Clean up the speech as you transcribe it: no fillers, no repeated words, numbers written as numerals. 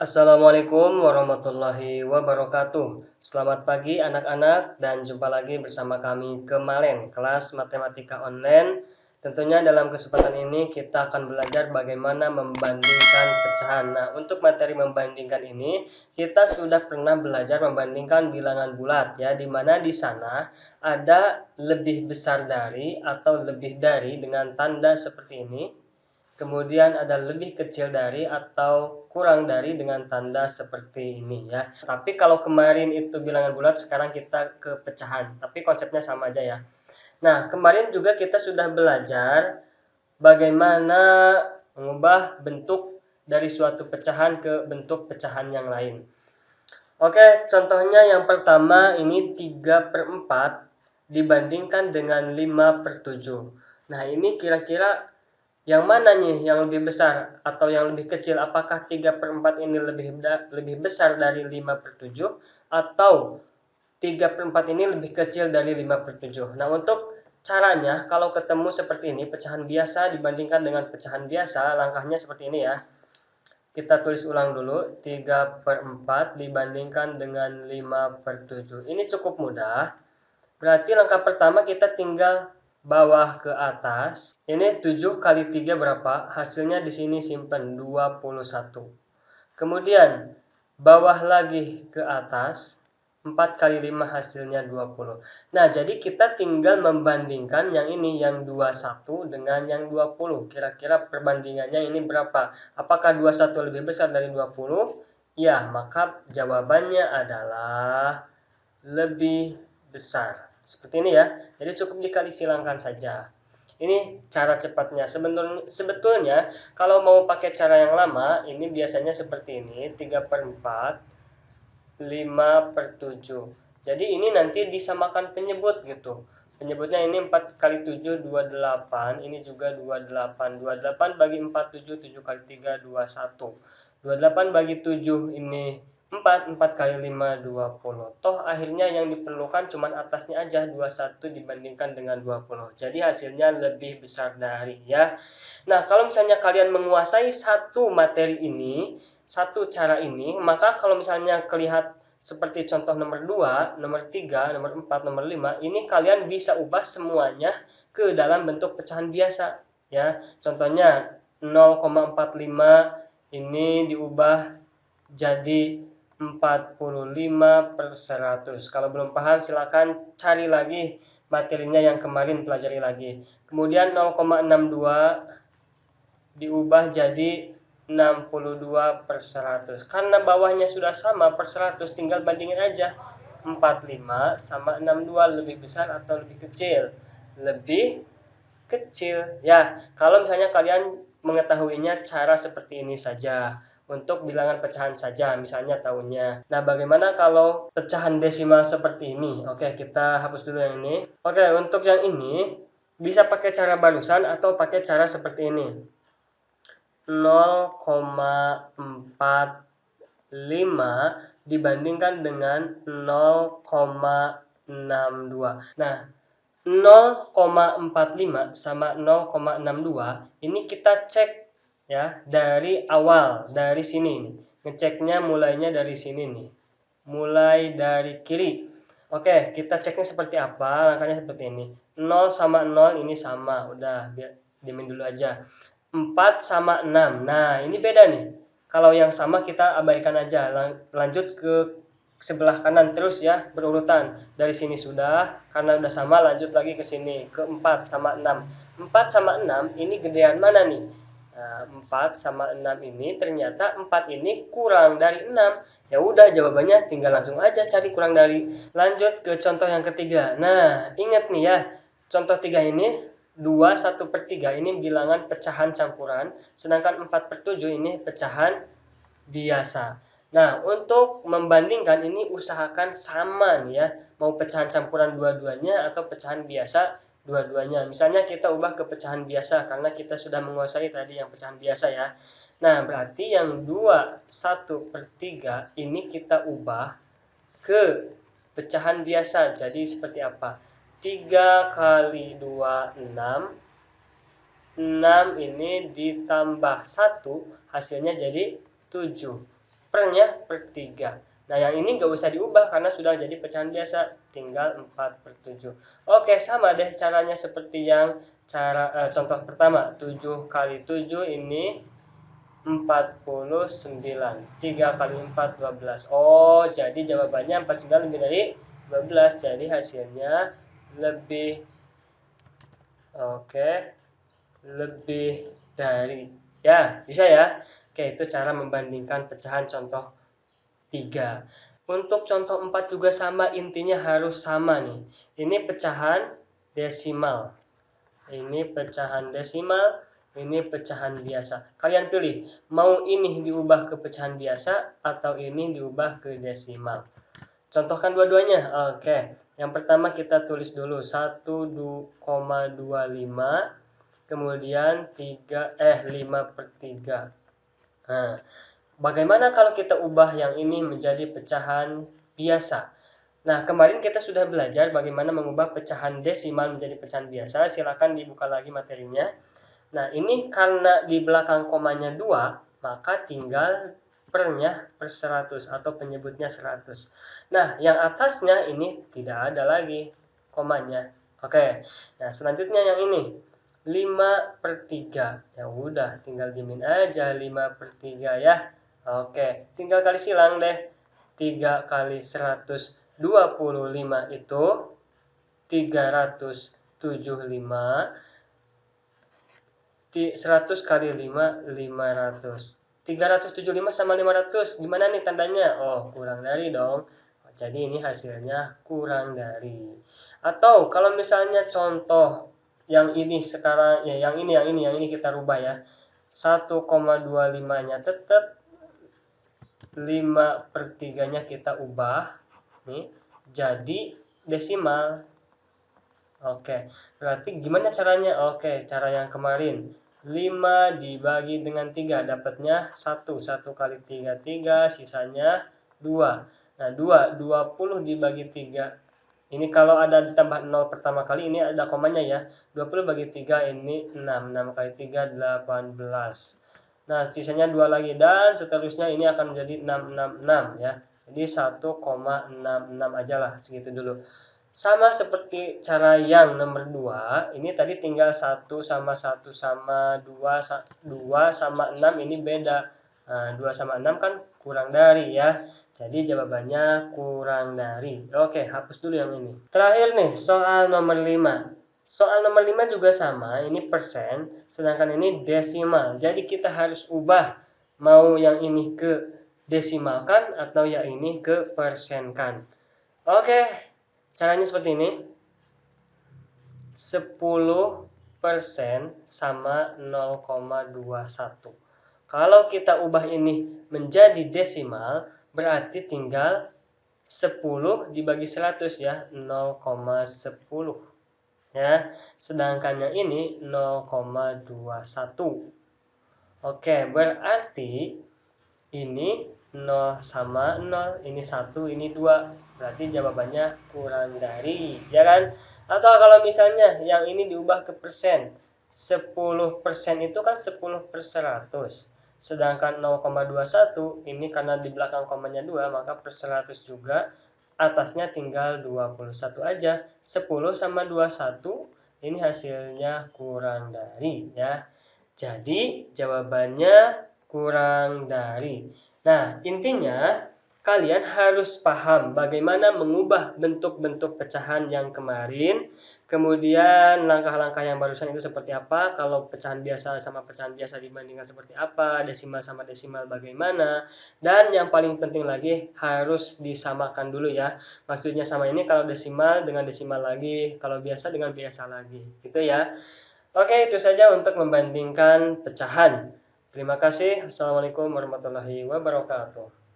Assalamualaikum warahmatullahi wabarakatuh. Selamat pagi anak-anak dan jumpa lagi bersama kami Kemalen, kelas matematika online. Tentunya dalam kesempatan ini kita akan belajar bagaimana membandingkan pecahan. Nah, untuk materi membandingkan ini kita sudah pernah belajar membandingkan bilangan bulat ya, di mana di sana ada lebih besar dari atau lebih dari dengan tanda seperti ini. Kemudian ada lebih kecil dari atau kurang dari dengan tanda seperti ini ya. Tapi kalau kemarin itu bilangan bulat, sekarang kita ke pecahan. Tapi konsepnya sama aja ya. Nah, kemarin juga kita sudah belajar bagaimana mengubah bentuk dari suatu pecahan ke bentuk pecahan yang lain. Oke, contohnya yang pertama ini 3/4 dibandingkan dengan 5/7. Nah, ini kira-kira yang mana nih yang lebih besar atau yang lebih kecil? Apakah 3/4 ini lebih besar dari 5/7 atau 3/4 ini lebih kecil dari 5/7? Nah, untuk caranya kalau ketemu seperti ini, pecahan biasa dibandingkan dengan pecahan biasa, langkahnya seperti ini ya. Kita tulis ulang dulu, 3/4 dibandingkan dengan 5/7. Ini cukup mudah. Berarti langkah pertama kita tinggal bawah ke atas. Ini 7 kali 3 berapa? Hasilnya di sini simpan 21. Kemudian bawah lagi ke atas. 4 kali 5 hasilnya 20. Nah, jadi kita tinggal membandingkan yang ini, yang 21 dengan yang 20. Kira-kira perbandingannya ini berapa? Apakah 21 lebih besar dari 20? Ya, maka jawabannya adalah lebih besar. Seperti ini ya. Jadi cukup dikali silangkan saja. Ini cara cepatnya. Sebetulnya kalau mau pakai cara yang lama, ini biasanya seperti ini, 3/4, 5/7. Jadi ini nanti disamakan penyebut gitu. Penyebutnya ini 4 kali 7, 28. Ini juga 28. 28 bagi 4, 7. 7 kali 3, 21. 28 bagi 7 ini 4. 4 kali 5, 20. Toh akhirnya yang diperlukan cuma atasnya aja, 21 dibandingkan dengan 20. Jadi hasilnya lebih besar dari ya. Nah, kalau misalnya kalian menguasai satu materi ini, satu cara ini, maka kalau misalnya kelihat seperti contoh nomor 2, nomor 3, nomor 4, nomor 5, ini kalian bisa ubah semuanya ke dalam bentuk pecahan biasa ya. Contohnya 0,45 ini diubah jadi 45/100. Kalau belum paham silakan cari lagi materinya yang kemarin pelajari lagi. Kemudian 0,62 diubah jadi 62/100. Karena bawahnya sudah sama per 100, tinggal bandingin aja. 45 sama 62 lebih besar atau lebih kecil? Lebih kecil. Ya, kalau misalnya kalian mengetahuinya cara seperti ini saja. Untuk bilangan pecahan saja, misalnya tahunnya. Nah, bagaimana kalau pecahan desimal seperti ini? Oke, kita hapus dulu yang ini. Oke, untuk yang ini bisa pakai cara barusan atau pakai cara seperti ini. 0,45 dibandingkan dengan 0,62. Nah, 0,45 sama 0,62 ini kita cek ya dari awal, dari sini nih. Ngeceknya mulainya dari sini nih. Mulai dari kiri. Oke, kita ceknya seperti apa? Langkahnya seperti ini. 0 sama 0 ini sama. Udah, biar diamin dulu aja. 4 sama 6. Nah, ini beda nih. Kalau yang sama kita abaikan aja. Lanjut ke sebelah kanan terus ya, berurutan. Dari sini sudah, karena udah sama lanjut lagi ke sini, ke 4 sama 6. 4 sama 6 ini gedean mana nih? Nah, 4 sama 6 ini ternyata 4 ini kurang dari 6. Ya udah, jawabannya tinggal langsung aja cari kurang dari. Lanjut ke contoh yang ketiga. Nah, ingat nih ya, contoh 3 ini 2/1/3 ini bilangan pecahan campuran, sedangkan 4/7 ini pecahan biasa. Nah, untuk membandingkan ini usahakan sama nih ya, mau pecahan campuran dua-duanya atau pecahan biasa dua-duanya. Misalnya kita ubah ke pecahan biasa karena kita sudah menguasai tadi yang pecahan biasa ya. Nah, berarti yang 2/1/3 ini kita ubah ke pecahan biasa. Jadi seperti apa? 3 kali 2, 6. 6 ini ditambah 1, hasilnya jadi 7. pernya per 3. Nah, yang ini nggak usah diubah karena sudah jadi pecahan biasa, tinggal 4/7. Oke, sama deh caranya seperti yang contoh pertama. 7 kali 7 ini 49. 3 kali 4, 12. Oh, jadi jawabannya 49 lebih dari 12. Jadi hasilnya lebih, oke, lebih dari. Ya, bisa ya. Oke, itu cara membandingkan pecahan contoh 3. Untuk contoh 4 juga sama, intinya harus sama nih. Ini pecahan desimal. Ini pecahan desimal, ini pecahan biasa. Kalian pilih, mau ini diubah ke pecahan biasa atau ini diubah ke desimal. Contohkan dua-duanya. Oke, yang pertama kita tulis dulu 1,25, kemudian 5/3. Nah, bagaimana kalau kita ubah yang ini menjadi pecahan biasa? Nah, kemarin kita sudah belajar bagaimana mengubah pecahan desimal menjadi pecahan biasa. Silakan dibuka lagi materinya. Nah, ini karena di belakang komanya 2, maka tinggal pernya per 100 atau penyebutnya 100. Nah, yang atasnya ini tidak ada lagi komanya. Oke, nah selanjutnya yang ini 5/3. Ya udah, tinggal dimin aja 5/3 ya. Oke, tinggal kali silang deh. 3 kali 125 itu 375. 100 kali 5, 500. 375 sama 500. Gimana nih tandanya? Oh, kurang dari dong. Jadi ini hasilnya kurang dari. Atau kalau misalnya contoh yang ini sekarang, ya yang ini kita rubah ya. 1,25-nya tetap, 5/3-nya kita ubah nih jadi desimal. Oke, berarti gimana caranya? Oke, cara yang kemarin. 5 dibagi dengan 3, dapatnya 1. 1 kali 3, 3, sisanya 2. Nah, 20 dibagi 3. Ini kalau ada ditambah 0 pertama kali, ini ada komanya ya. 20 bagi 3 ini 6. 6 kali 3, 18. Nah, sisanya 2 lagi. Dan seterusnya ini akan menjadi 666 ya. Jadi 1,66 aja lah, segitu dulu. Sama seperti cara yang nomor 2, ini tadi tinggal 1 sama 1 sama 2, 2 sama 6 ini beda. Nah, 2 sama 6 kan kurang dari ya. Jadi jawabannya kurang dari. Oke, hapus dulu yang ini. Terakhir nih, soal nomor 5. Soal nomor 5 juga sama, ini persen, sedangkan ini desimal. Jadi kita harus ubah mau yang ini ke desimalkan atau yang ini ke persenkan. Oke, caranya seperti ini. 10% sama 0,21. Kalau kita ubah ini menjadi desimal, berarti tinggal 10 dibagi 100 ya, 0,10. Ya, sedangkan yang ini 0,21. Oke, berarti ini 0 sama 0, ini 1, ini 2. Berarti jawabannya kurang dari, ya kan? Atau kalau misalnya yang ini diubah ke persen. 10% itu kan 10/100. Sedangkan 0,21 ini karena di belakang komanya 2, maka per 100 juga. Atasnya tinggal 21 aja. 10 sama 21 ini hasilnya kurang dari ya. Jadi jawabannya kurang dari. Nah, intinya kalian harus paham bagaimana mengubah bentuk-bentuk pecahan yang kemarin. Kemudian langkah-langkah yang barusan itu seperti apa, kalau pecahan biasa sama pecahan biasa dibandingkan seperti apa, desimal sama desimal bagaimana. Dan yang paling penting lagi harus disamakan dulu ya. Maksudnya sama ini kalau desimal dengan desimal lagi, kalau biasa dengan biasa lagi. Gitu ya. Oke, itu saja untuk membandingkan pecahan. Terima kasih. Assalamualaikum warahmatullahi wabarakatuh.